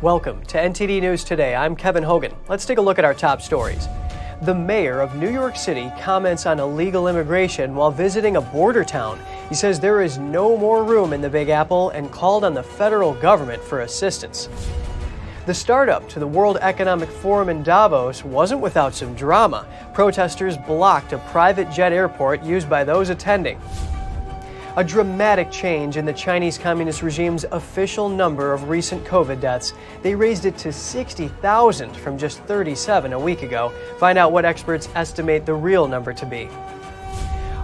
Welcome to NTD News Today. I'm Kevin Hogan. Let's take a look at our top stories. The mayor of New York City comments on illegal immigration while visiting a border town. He says there is no more room in the Big Apple and called on the federal government for assistance. The startup to the World Economic Forum in Davos wasn't without some drama. Protesters blocked a private jet airport used by those attending. A dramatic change in the Chinese Communist regime's official number of recent COVID deaths. They raised it to 60,000 from just 37 a week ago. Find out what experts estimate the real number to be.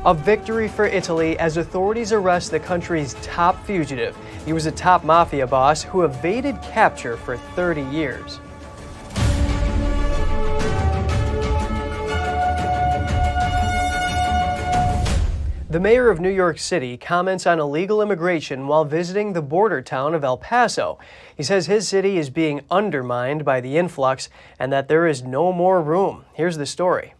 A victory for Italy as authorities arrest the country's top fugitive. He was a top Mafia boss who evaded capture for 30 years. The mayor of New York City comments on illegal immigration while visiting the border town of El Paso. He says his city is being undermined by the influx and that there is no more room. Here's the story.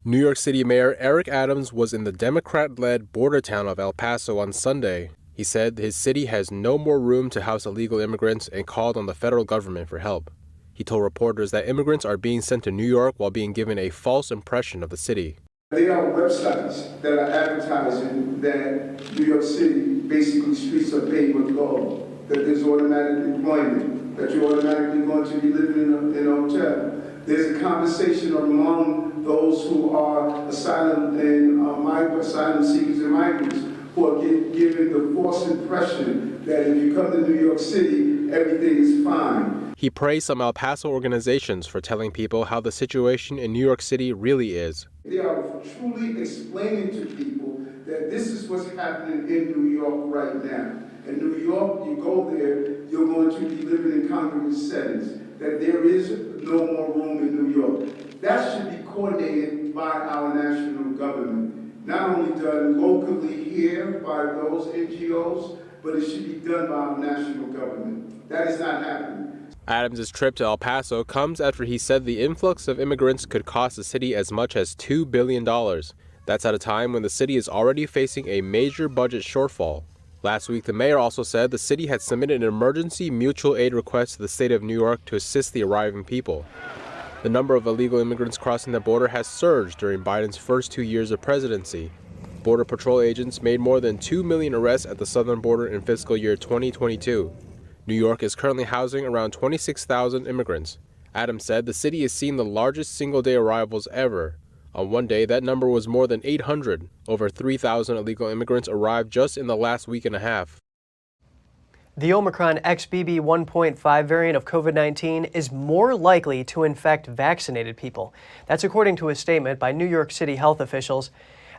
New York City Mayor Eric Adams was in the Democrat-led border town of El Paso on Sunday. He said his city has no more room to house illegal immigrants and called on the federal government for help. He told reporters that immigrants are being sent to New York while being given a false impression of the city. There are websites that are advertising that New York City, basically streets are paved with gold, that there's automatic employment, that you're automatically going to be living in a hotel. There's a conversation among those who are asylum seekers and migrants who are given the false impression that if you come to New York City, everything is fine. He praised some El Paso organizations for telling people how the situation in New York City really is. They are truly explaining to people that this is what's happening in New York right now. In New York, you go there, you're going to be living in congregate settings, that there is no more room in New York. That should be coordinated by our national government. Not only done locally here by those NGOs, but it should be done by our national government. That is not happening. Adams' trip to El Paso comes after he said the influx of immigrants could cost the city as much as $2 billion. That's at a time when the city is already facing a major budget shortfall. Last week, the mayor also said the city had submitted an emergency mutual aid request to the state of New York to assist the arriving people. The number of illegal immigrants crossing the border has surged during Biden's first 2 years of presidency. Border Patrol agents made more than 2 million arrests at the southern border in fiscal year 2022. New York is currently housing around 26,000 immigrants. Adams said the city is seeing the largest single-day arrivals ever. On one day, that number was more than 800. Over 3,000 illegal immigrants arrived just in the last week and a half. The Omicron XBB 1.5 variant of COVID-19 is more likely to infect vaccinated people. That's according to a statement by New York City health officials.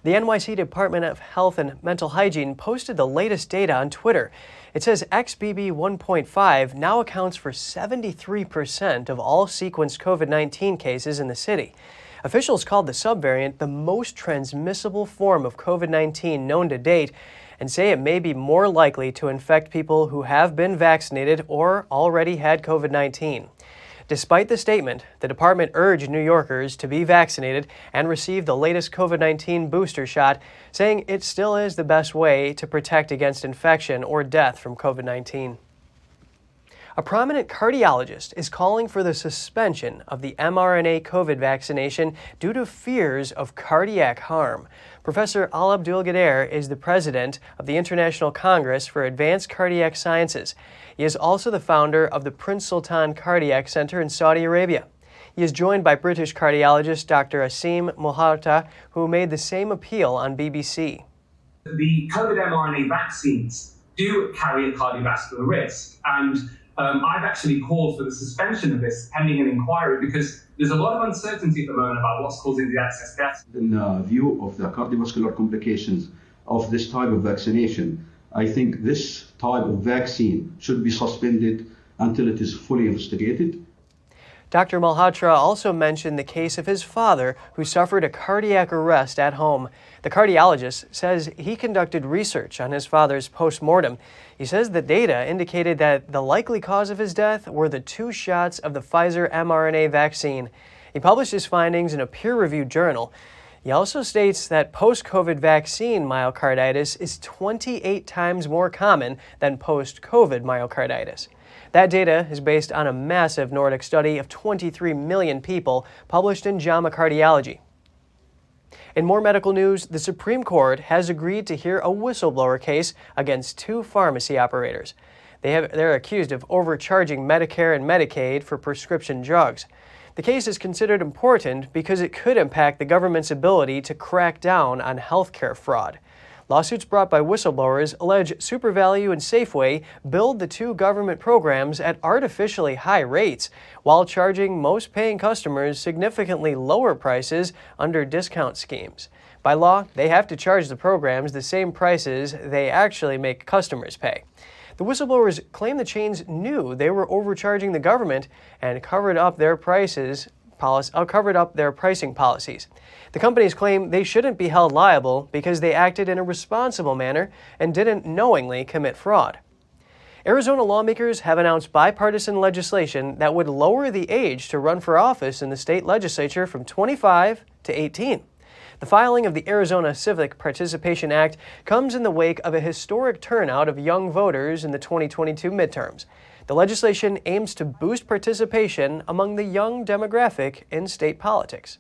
The NYC Department of Health and Mental Hygiene posted the latest data on Twitter. It says XBB 1.5 now accounts for 73% of all sequenced COVID-19 cases in the city. Officials called the subvariant the most transmissible form of COVID-19 known to date and say it may be more likely to infect people who have been vaccinated or already had COVID-19. Despite the statement, the department urged New Yorkers to be vaccinated and receive the latest COVID-19 booster shot, saying it still is the best way to protect against infection or death from COVID-19. A prominent cardiologist is calling for the suspension of the mRNA COVID vaccination due to fears of cardiac harm. Professor Al Abdul-Gader is the president of the International Congress for Advanced Cardiac Sciences. He is also the founder of the Prince Sultan Cardiac Center in Saudi Arabia. He is joined by British cardiologist Dr. Asim Malhotra, who made the same appeal on BBC. The COVID mRNA vaccines do carry a cardiovascular risk, and I've actually called for the suspension of this pending an inquiry because there's a lot of uncertainty at the moment about what's causing the excess deaths. In view of the cardiovascular complications of this type of vaccination, I think this type of vaccine should be suspended until it is fully investigated. Dr. Malhotra also mentioned the case of his father, who suffered a cardiac arrest at home. The cardiologist says he conducted research on his father's post-mortem. He says the data indicated that the likely cause of his death were the 2 shots of the Pfizer mRNA vaccine. He published his findings in a peer-reviewed journal. He also states that post-COVID vaccine myocarditis is 28 times more common than post-COVID myocarditis. That data is based on a massive Nordic study of 23 million people published in JAMA Cardiology. In more medical news, the Supreme Court has agreed to hear a whistleblower case against 2 pharmacy operators. They're accused of overcharging Medicare and Medicaid for prescription drugs. The case is considered important because it could impact the government's ability to crack down on healthcare fraud. Lawsuits brought by whistleblowers allege Supervalu and Safeway billed the 2 government programs at artificially high rates, while charging most paying customers significantly lower prices under discount schemes. By law, they have to charge the programs the same prices they actually make customers pay. The whistleblowers claim the chains knew they were overcharging the government and covered up their pricing policies. The companies claim they shouldn't be held liable because they acted in a responsible manner and didn't knowingly commit fraud. Arizona lawmakers have announced bipartisan legislation that would lower the age to run for office in the state legislature from 25 to 18. The filing of the Arizona Civic Participation Act comes in the wake of a historic turnout of young voters in the 2022 midterms. The legislation aims to boost participation among the young demographic in state politics.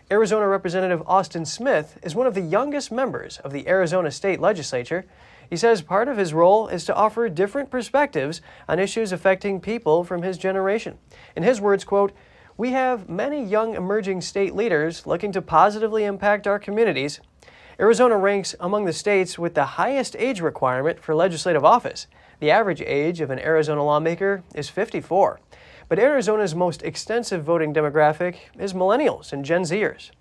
Arizona Representative Austin Smith is one of the youngest members of the Arizona State Legislature. He says part of his role is to offer different perspectives on issues affecting people from his generation. In his words, quote, "We have many young emerging state leaders looking to positively impact our communities. Arizona ranks among the states with the highest age requirement for legislative office. The average age of an Arizona lawmaker is 54. But Arizona's most extensive voting demographic is millennials and Gen Zers."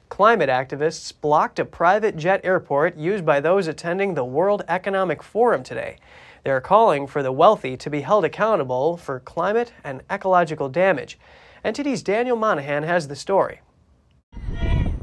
Climate activists blocked a private jet airport used by those attending the World Economic Forum today. They are calling for the wealthy to be held accountable for climate and ecological damage. NTD's Daniel Monahan has the story.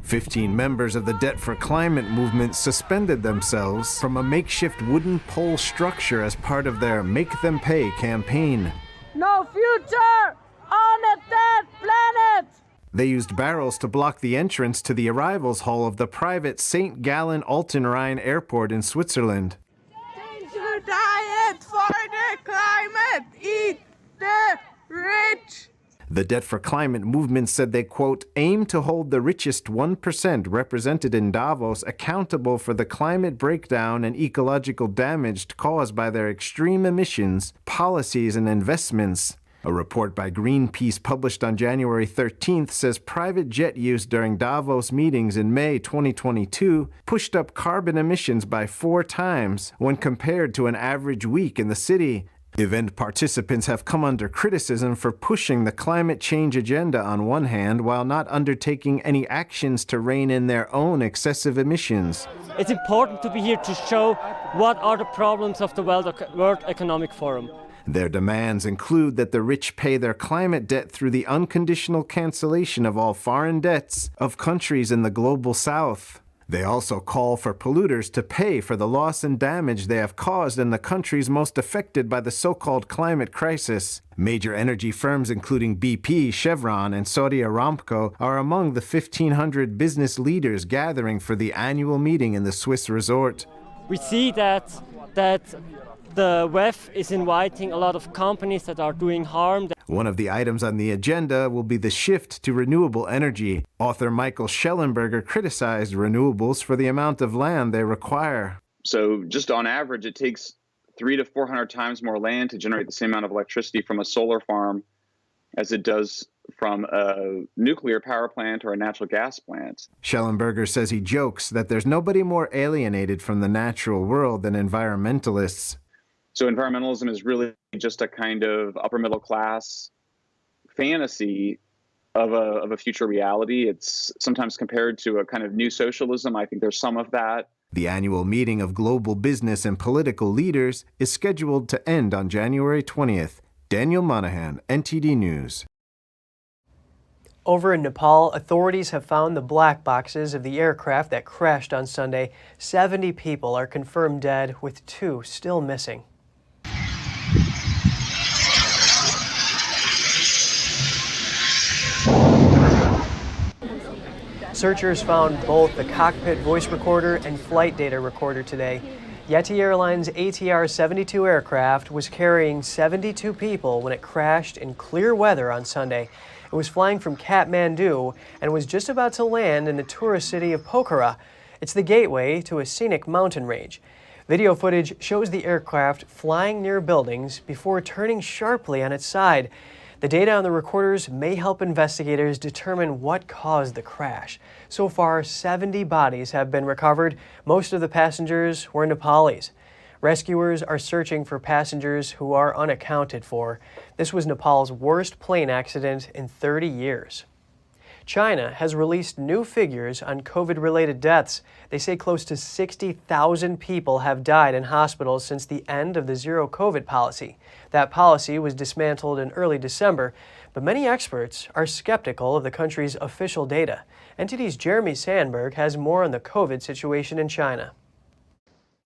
15 members of the Debt for Climate movement suspended themselves from a makeshift wooden pole structure as part of their Make Them Pay campaign. No future on a dead planet! They used barrels to block the entrance to the arrivals hall of the private St. Gallen Altenrhein Airport in Switzerland. Change your diet for the climate! Eat the rich! The Debt for Climate movement said they, quote, aim to hold the richest 1% represented in Davos accountable for the climate breakdown and ecological damage caused by their extreme emissions, policies, and investments. A report by Greenpeace published on January 13th says private jet use during Davos meetings in May 2022 pushed up carbon emissions by 4 times when compared to an average week in the city. Event participants have come under criticism for pushing the climate change agenda on one hand while not undertaking any actions to rein in their own excessive emissions. It's important to be here to show what are the problems of the World Economic Forum. Their demands include that the rich pay their climate debt through the unconditional cancellation of all foreign debts of countries in the global south. They also call for polluters to pay for the loss and damage they have caused in the countries most affected by the so-called climate crisis. Major energy firms including BP, Chevron, and Saudi Aramco are among the 1,500 business leaders gathering for the annual meeting in the Swiss resort. We see that the WEF is inviting a lot of companies that are doing harm. One of the items on the agenda will be the shift to renewable energy. Author Michael Schellenberger criticized renewables for the amount of land they require. So just on average, it takes 300 to 400 times more land to generate the same amount of electricity from a solar farm as it does from a nuclear power plant or a natural gas plant. Schellenberger says he jokes that there's nobody more alienated from the natural world than environmentalists. So environmentalism is really just a kind of upper middle class fantasy of a future reality. It's sometimes compared to a kind of new socialism. I think there's some of that. The annual meeting of global business and political leaders is scheduled to end on January 20th. Daniel Monahan, NTD News. Over in Nepal, authorities have found the black boxes of the aircraft that crashed on Sunday. 70 people are confirmed dead, with 2 still missing. Searchers found both the cockpit voice recorder and flight data recorder today. Yeti Airlines' ATR-72 aircraft was carrying 72 people when it crashed in clear weather on Sunday. It was flying from Kathmandu and was just about to land in the tourist city of Pokhara. It's the gateway to a scenic mountain range. Video footage shows the aircraft flying near buildings before turning sharply on its side. The data on the recorders may help investigators determine what caused the crash. So far, 70 bodies have been recovered. Most of the passengers were Nepalis. Rescuers are searching for passengers who are unaccounted for. This was Nepal's worst plane accident in 30 years. China has released new figures on COVID-related deaths. They say close to 60,000 people have died in hospitals since the end of the zero-COVID policy. That policy was dismantled in early December, but many experts are skeptical of the country's official data. NTD's Jeremy Sandberg has more on the COVID situation in China.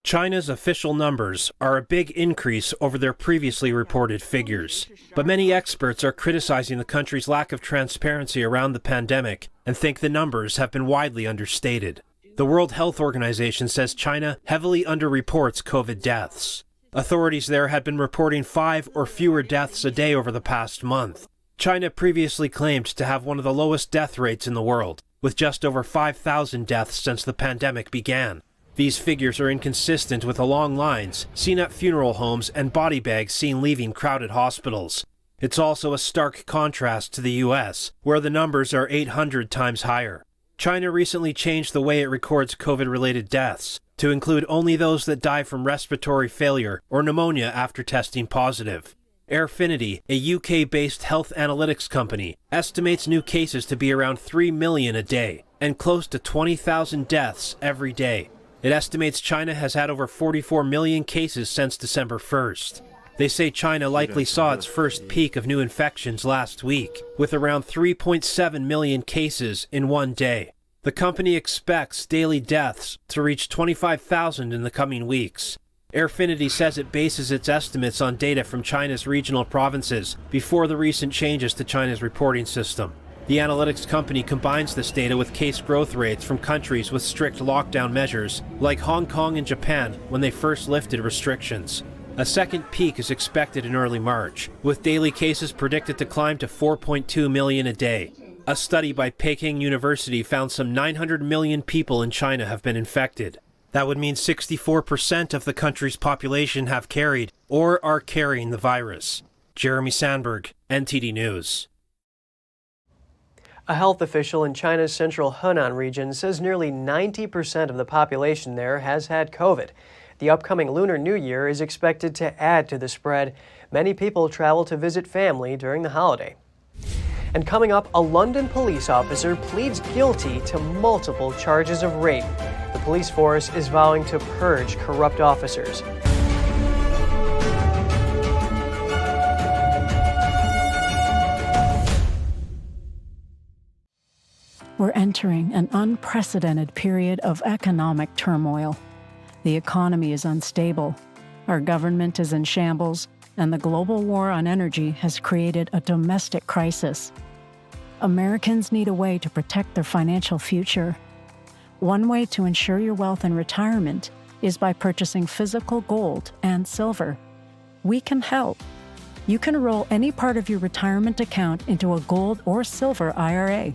China's official numbers are a big increase over their previously reported figures. But many experts are criticizing the country's lack of transparency around the pandemic and think the numbers have been widely understated. The World Health Organization says China heavily underreports COVID deaths. Authorities there had been reporting 5 or fewer deaths a day over the past month. China previously claimed to have one of the lowest death rates in the world, with just over 5,000 deaths since the pandemic began. These figures are inconsistent with the long lines seen at funeral homes and body bags seen leaving crowded hospitals. It's also a stark contrast to the U.S., where the numbers are 800 times higher. China recently changed the way it records COVID-related deaths to include only those that die from respiratory failure or pneumonia after testing positive. Airfinity, a UK-based health analytics company, estimates new cases to be around 3 million a day and close to 20,000 deaths every day. It estimates China has had over 44 million cases since December 1st. They say China likely saw its first peak of new infections last week, with around 3.7 million cases in one day. The company expects daily deaths to reach 25,000 in the coming weeks. Airfinity says it bases its estimates on data from China's regional provinces before the recent changes to China's reporting system. The analytics company combines this data with case growth rates from countries with strict lockdown measures, like Hong Kong and Japan when they first lifted restrictions. A second peak is expected in early March, with daily cases predicted to climb to 4.2 million a day. A study by Peking University found some 900 million people in China have been infected. That would mean 64% of the country's population have carried or are carrying the virus. Jeremy Sandberg, NTD News. A health official in China's central Henan region says nearly 90% of the population there has had COVID. The upcoming Lunar New Year is expected to add to the spread. Many people travel to visit family during the holiday. And coming up, a London police officer pleads guilty to multiple charges of rape. The police force is vowing to purge corrupt officers. We're entering an unprecedented period of economic turmoil. The economy is unstable, our government is in shambles, and the global war on energy has created a domestic crisis. Americans need a way to protect their financial future. One way to ensure your wealth in retirement is by purchasing physical gold and silver. We can help. You can roll any part of your retirement account into a gold or silver IRA.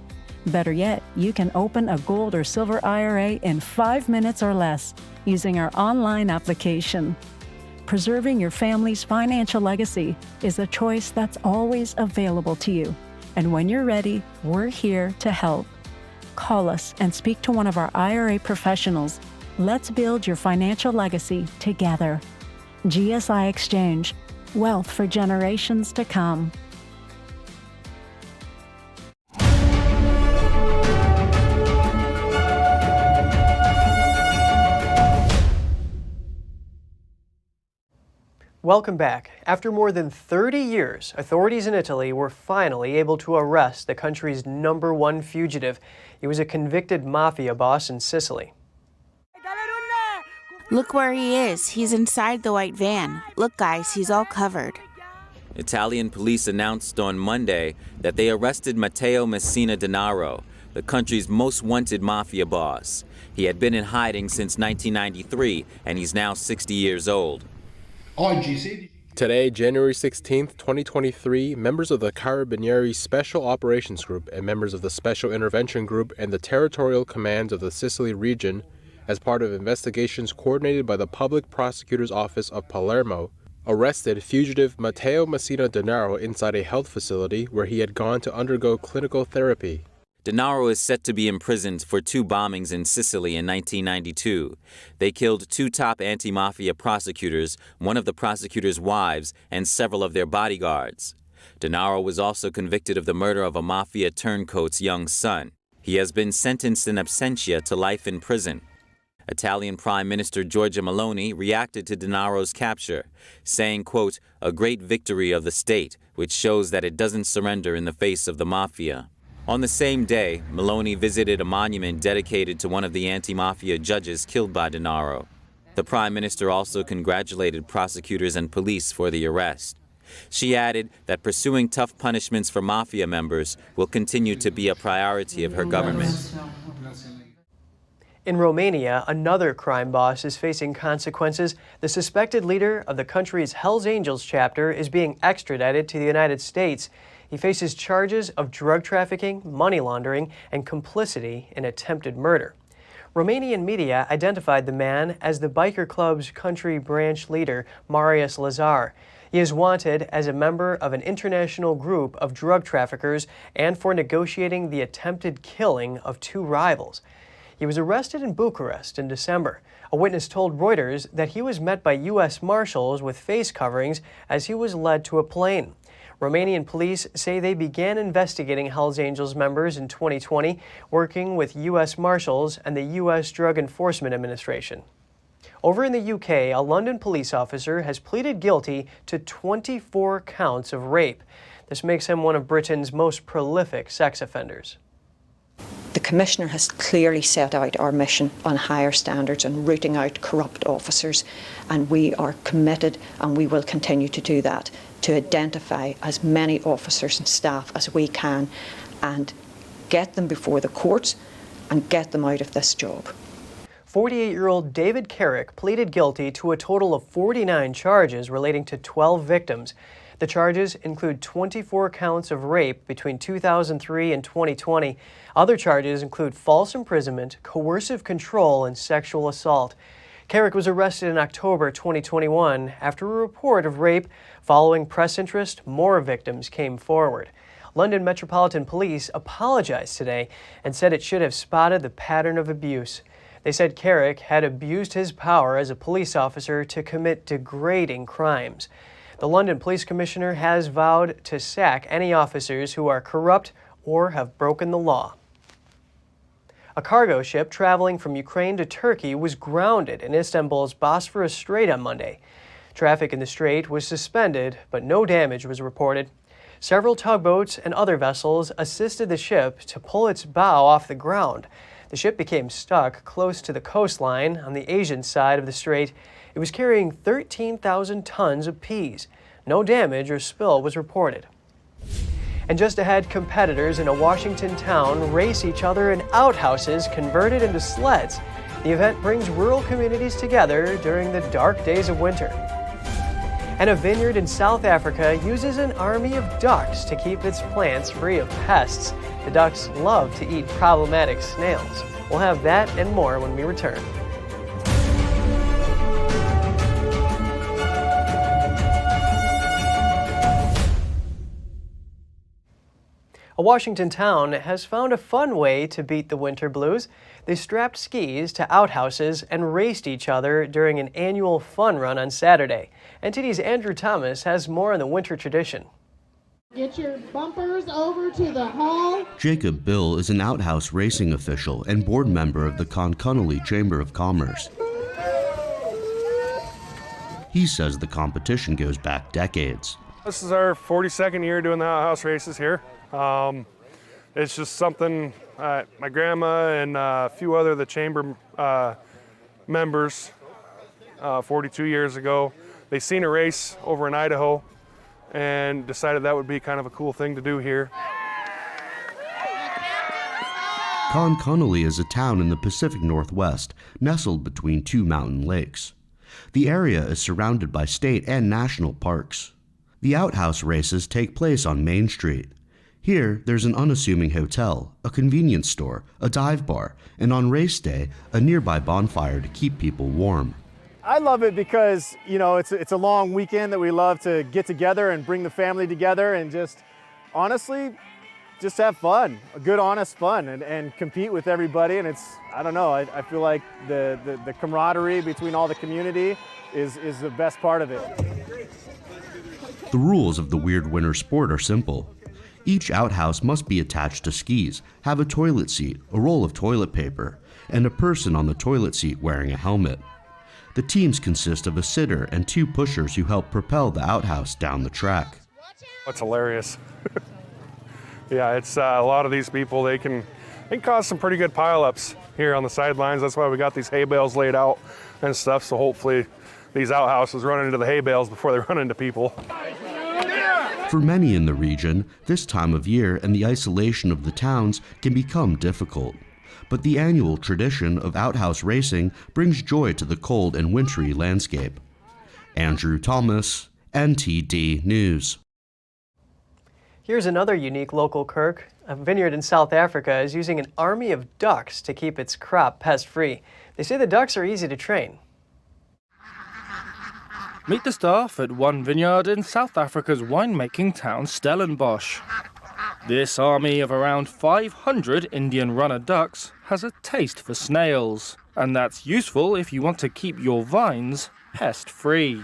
Better yet, you can open a gold or silver IRA in 5 minutes or less using our online application. Preserving your family's financial legacy is a choice that's always available to you. And when you're ready, we're here to help. Call us and speak to one of our IRA professionals. Let's build your financial legacy together. GSI Exchange, wealth for generations to come. Welcome back. After more than 30 years, authorities in Italy were finally able to arrest the country's #1 fugitive. He was a convicted mafia boss in Sicily. Look where he is. He's inside the white van. Look, guys, he's all covered. Italian police announced on Monday that they arrested Matteo Messina Denaro, the country's most wanted mafia boss. He had been in hiding since 1993, and he's now 60 years old. Today, January 16, 2023, members of the Carabinieri Special Operations Group and members of the Special Intervention Group and the Territorial Commands of the Sicily region, as part of investigations coordinated by the Public Prosecutor's Office of Palermo, arrested fugitive Matteo Messina Denaro inside a health facility where he had gone to undergo clinical therapy. Denaro is set to be imprisoned for 2 bombings in Sicily in 1992. They killed 2 top anti-mafia prosecutors, one of the prosecutor's wives, and several of their bodyguards. Denaro was also convicted of the murder of a mafia turncoat's young son. He has been sentenced in absentia to life in prison. Italian Prime Minister Giorgia Meloni reacted to Denaro's capture, saying, quote, "a great victory of the state, which shows that it doesn't surrender in the face of the mafia." On the same day, Meloni visited a monument dedicated to one of the anti-mafia judges killed by Denaro. The Prime Minister also congratulated prosecutors and police for the arrest. She added that pursuing tough punishments for mafia members will continue to be a priority of her government. In Romania, another crime boss is facing consequences. The suspected leader of the country's Hells Angels chapter is being extradited to the United States. He faces charges of drug trafficking, money laundering, and complicity in attempted murder. Romanian media identified the man as the biker club's country branch leader, Marius Lazar. He is wanted as a member of an international group of drug traffickers and for negotiating the attempted killing of 2 rivals. He was arrested in Bucharest in December. A witness told Reuters that he was met by U.S. Marshals with face coverings as he was led to a plane. Romanian police say they began investigating Hells Angels members in 2020, working with U.S. Marshals and the U.S. Drug Enforcement Administration. Over in the UK, a London police officer has pleaded guilty to 24 counts of rape. This makes him one of Britain's most prolific sex offenders. The Commissioner has clearly set out our mission on higher standards and rooting out corrupt officers, and we are committed and we will continue to do that, to identify as many officers and staff as we can and get them before the courts and get them out of this job. 48-year-old David Carrick pleaded guilty to a total of 49 charges relating to 12 victims. The charges include 24 counts of rape between 2003 and 2020. Other charges include false imprisonment, coercive control, and sexual assault. Carrick was arrested in October 2021 after a report of rape. Following press interest, more victims came forward. London Metropolitan Police apologized today and said it should have spotted the pattern of abuse. They said Carrick had abused his power as a police officer to commit degrading crimes. The London Police Commissioner has vowed to sack any officers who are corrupt or have broken the law. A cargo ship traveling from Ukraine to Turkey was grounded in Istanbul's Bosphorus Strait on Monday. Traffic in the strait was suspended, but no damage was reported. Several tugboats and other vessels assisted the ship to pull its bow off the ground. The ship became stuck close to the coastline on the Asian side of the strait. It was carrying 13,000 tons of peas. No damage or spill was reported. And just ahead, competitors in a Washington town race each other in outhouses converted into sleds. The event brings rural communities together during the dark days of winter. And a vineyard in South Africa uses an army of ducks to keep its plants free of pests. The ducks love to eat problematic snails. We'll have that and more when we return. A Washington town has found a fun way to beat the winter blues. They strapped skis to outhouses and raced each other during an annual fun run on Saturday. NTD's Andrew Thomas has more on the winter tradition. Get your bumpers over to the hall. Jacob Bill is an outhouse racing official and board member of the Conconnelly Chamber of Commerce. He says the competition goes back decades. This is our 42nd year doing the outhouse races here. It's just something my grandma and a few other of the chamber members 42 years ago, they seen a race over in Idaho and decided that would be kind of a cool thing to do here. Connolly is a town in the Pacific Northwest, nestled between two mountain lakes. The area is surrounded by state and national parks. The Outhouse races take place on Main Street. Here, there's an unassuming hotel, a convenience store, a dive bar, and on race day, a nearby bonfire to keep people warm. I love it because, you know, it's a long weekend that we love to get together and bring the family together and just, honestly, just have fun, a good, honest fun, and compete with everybody. And it's, I don't know, I feel like the camaraderie between all the community is the best part of it. The rules of the weird winter sport are simple. Each outhouse must be attached to skis, have a toilet seat, a roll of toilet paper, and a person on the toilet seat wearing a helmet. The teams consist of a sitter and two pushers who help propel the outhouse down the track. It's hilarious. Yeah, it's a lot of these people, they can cause some pretty good pileups here on the sidelines. That's why we got these hay bales laid out and stuff, so hopefully these outhouses run into the hay bales before they run into people. For many in the region, this time of year and the isolation of the towns can become difficult. But the annual tradition of outhouse racing brings joy to the cold and wintry landscape. Andrew Thomas, NTD News. Here's another unique local quirk. A vineyard in South Africa is using an army of ducks to keep its crop pest-free. They say the ducks are easy to train. Meet the staff at one vineyard in South Africa's winemaking town Stellenbosch. This army of around 500 Indian runner ducks has a taste for snails, and that's useful if you want to keep your vines pest-free.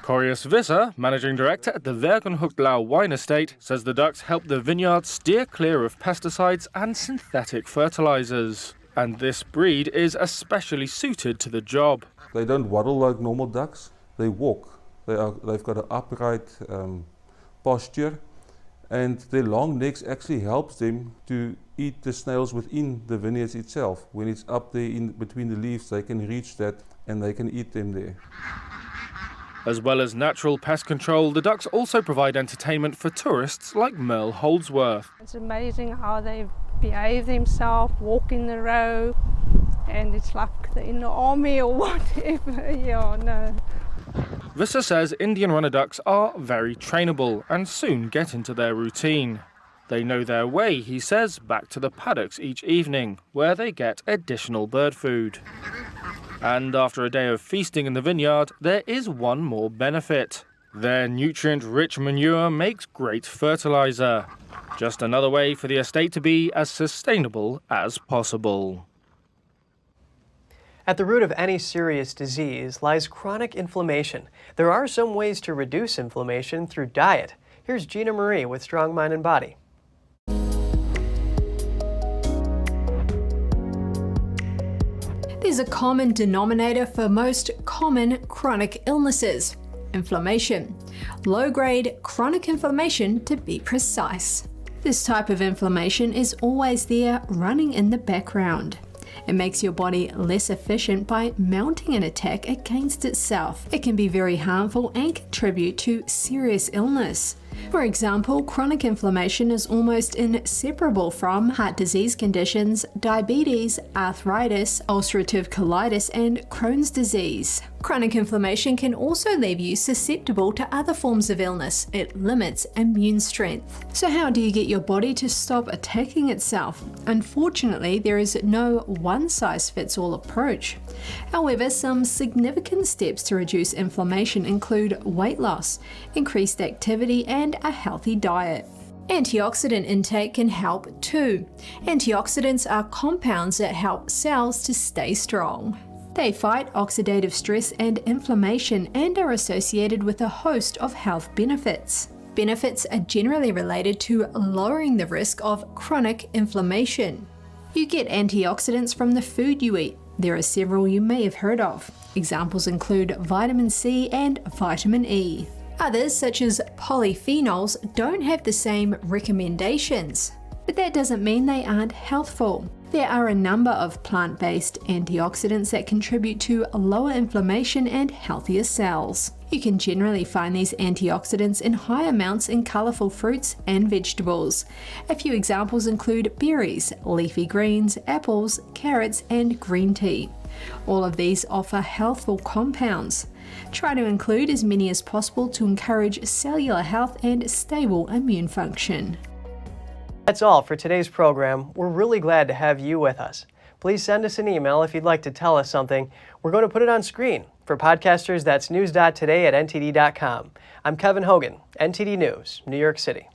Corius Visser, managing director at the Wergenhoeklau wine estate, says the ducks help the vineyard steer clear of pesticides and synthetic fertilizers. And this breed is especially suited to the job. They don't waddle like normal ducks. They walk. They've got an upright posture, and their long necks actually helps them to eat the snails within the vineyards itself. When it's up there in between the leaves, they can reach that and they can eat them there. As well as natural pest control, the ducks also provide entertainment for tourists like Merle Holdsworth. It's amazing how they behave themselves, walk in the row, and it's like they're in the army or whatever. Yeah, no. Visser says Indian runner ducks are very trainable and soon get into their routine. They know their way, he says, back to the paddocks each evening, where they get additional bird food. And after a day of feasting in the vineyard, there is one more benefit. Their nutrient-rich manure makes great fertilizer. Just another way for the estate to be as sustainable as possible. At the root of any serious disease lies chronic inflammation. There are some ways to reduce inflammation through diet. Here's Gina Marie with Strong Mind and Body. There's a common denominator for most common chronic illnesses: inflammation. Low-grade chronic inflammation, to be precise. This type of inflammation is always there, running in the background. It makes your body less efficient by mounting an attack against itself. It can be very harmful and contribute to serious illness. For example, chronic inflammation is almost inseparable from heart disease conditions, diabetes, arthritis, ulcerative colitis, and Crohn's disease. Chronic inflammation can also leave you susceptible to other forms of illness. It limits immune strength. So how do you get your body to stop attacking itself? Unfortunately, there is no one-size-fits-all approach. However, some significant steps to reduce inflammation include weight loss, increased activity, and a healthy diet. Antioxidant intake can help too. Antioxidants are compounds that help cells to stay strong. They fight oxidative stress and inflammation and are associated with a host of health benefits. Benefits are generally related to lowering the risk of chronic inflammation. You get antioxidants from the food you eat. There are several you may have heard of. Examples include vitamin C and vitamin E. Others, such as polyphenols, don't have the same recommendations. But that doesn't mean they aren't healthful. There are a number of plant-based antioxidants that contribute to lower inflammation and healthier cells. You can generally find these antioxidants in high amounts in colourful fruits and vegetables. A few examples include berries, leafy greens, apples, carrots, and green tea. All of these offer healthful compounds. Try to include as many as possible to encourage cellular health and stable immune function. That's all for today's program. We're really glad to have you with us. Please send us an email if you'd like to tell us something. We're going to put it on screen. For podcasters, that's news.today@ntd.com. I'm Kevin Hogan, NTD News, New York City.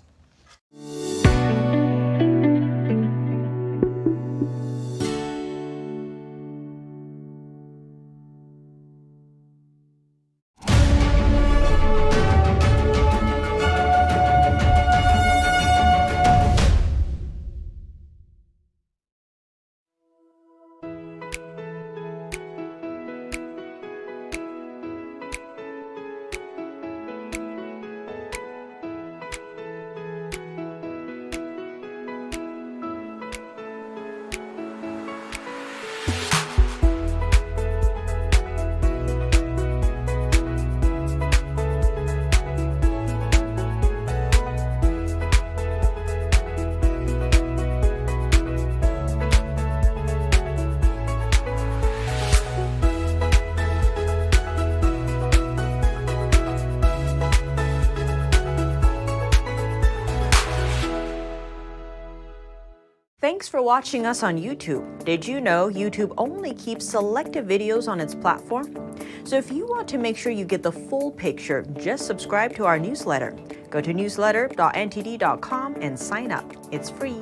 Thanks for watching us on YouTube. Did you know YouTube only keeps selective videos on its platform? So if you want to make sure you get the full picture, just subscribe to our newsletter. Go to newsletter.ntd.com and sign up. It's free.